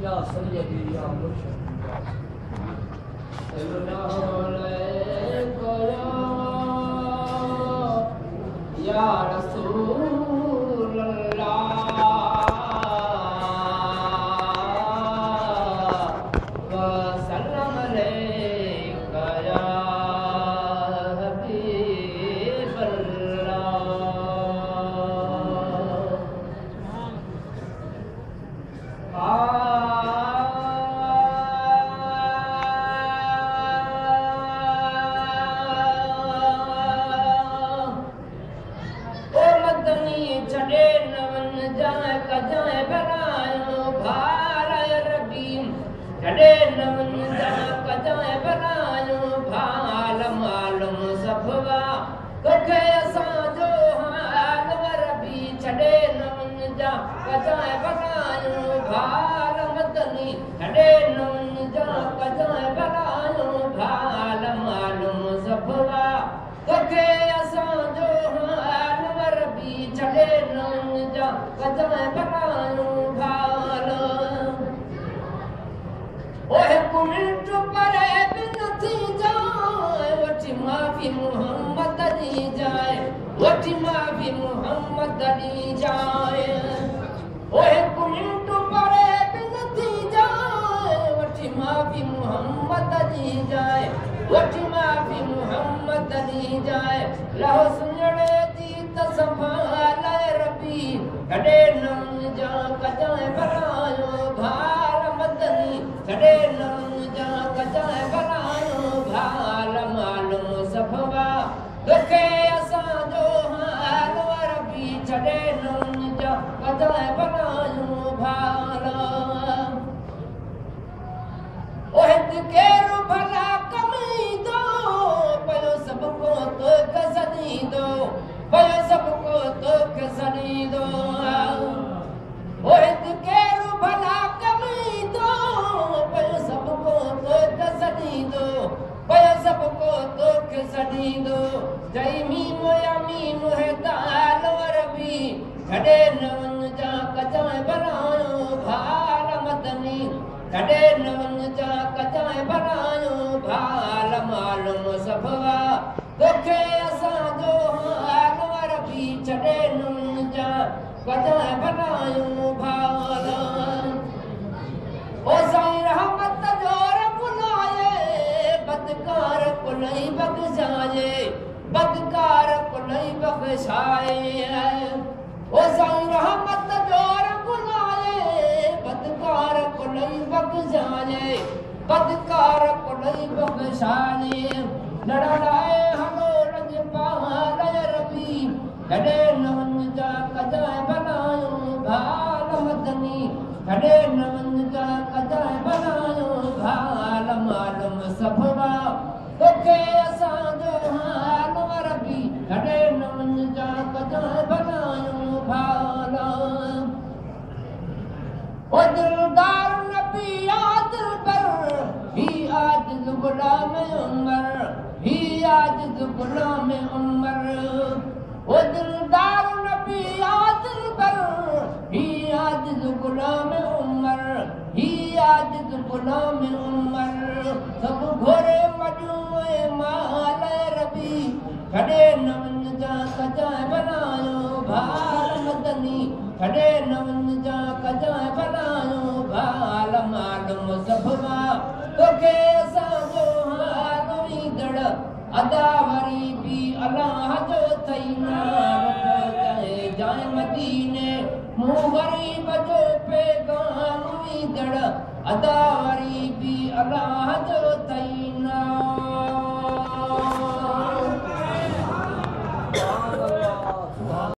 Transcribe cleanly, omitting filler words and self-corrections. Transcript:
या सैयदी या मुर्शिद या रसूल अल्लाह वसल्लम अलैका या हबीब छड़े नवन जाए कजाए बनायो भाल रबी छड़े नवन जाए कजाए बनायो भाल मालूम सफवा तोखे असां जो हाल रबी छड़े नवन जा कजाए बनायो भाल मदनी छड़े नवन जा कजाए बनायो भाल मालूम सफवा तोखे असां जो छड़े नंग जा कजाए बनायो भाल ओहे कुमिंट परे बिन थी जाए वठी माफी मोहम्मद दी जाए वठी माफी मोहम्मद दी जाए ओहे कुमिंट परे बिन थी जाए वठी माफी मोहम्मद दी जाए वठी माफी मोहम्मद दी जाए लहो सुनड़े दी संभाल रबी छड़े नंग जा कजाए बनायो भाल मदनी छड़े नंग जा कजाए बनायो भाल मालूम सफवा तोखे असां जो हाल रबी छड़े नंग जा कजाए बनायो भाल ओहे केरु भला कमी दो पयो सब को तो कसनी दो पयो सबको तोखे सनी दो ओहे केरु भला कमी दो पयो सबको तोखे सनी दो पयो सबको तोखे सनी दो जय मीम या मीम है दाल रबी छड़े नवन जा कजाए बनायो भाल मदनी छड़े नवन जा कजाए बनायो भाल मालूम सफवा तोखे असां जो छड़े नंग जा कजाए बनायो भाल ओ साईं रहमत जो रब लाए बदकार को नहीं बख्शाए बदकार को नहीं बख्शाए ओ साईं रहमत जो रब लाए बदकार को नहीं बख्शाए बदकार को नहीं बख्शाए लड़ाए हलो रंग पाल रबी छड़े नवन जा कजाए बनायो भाल मदनी छड़े नवन जा कजाए बनायो भाल मालूम सफवा तोखे असां जो हाल रबी छड़े नवन जा कजाए बनायो भाल ओ दिलदार नबी आदिल पर ही आजिज़ गुलाम उमर ही आजिज़ गुलाम उमर ओ दिलदार नबी आदिल पर ही आजिज़ गुलाम उमर ही आजिज़ गुलाम उमर सब घोड़े मजूए माल रबी छड़े नवन जा कजाए बनायो भाल मदनी छड़े नवन जा कजाए बनायो भाल मालूम सफवा तोखे असां जो हाल ईंदड़ अदावरी भी अल्लाह जो थईना जाए मदीने मुँह गरीब जो पैगाम ईंदड़ अदावरी भी अल्लाह जो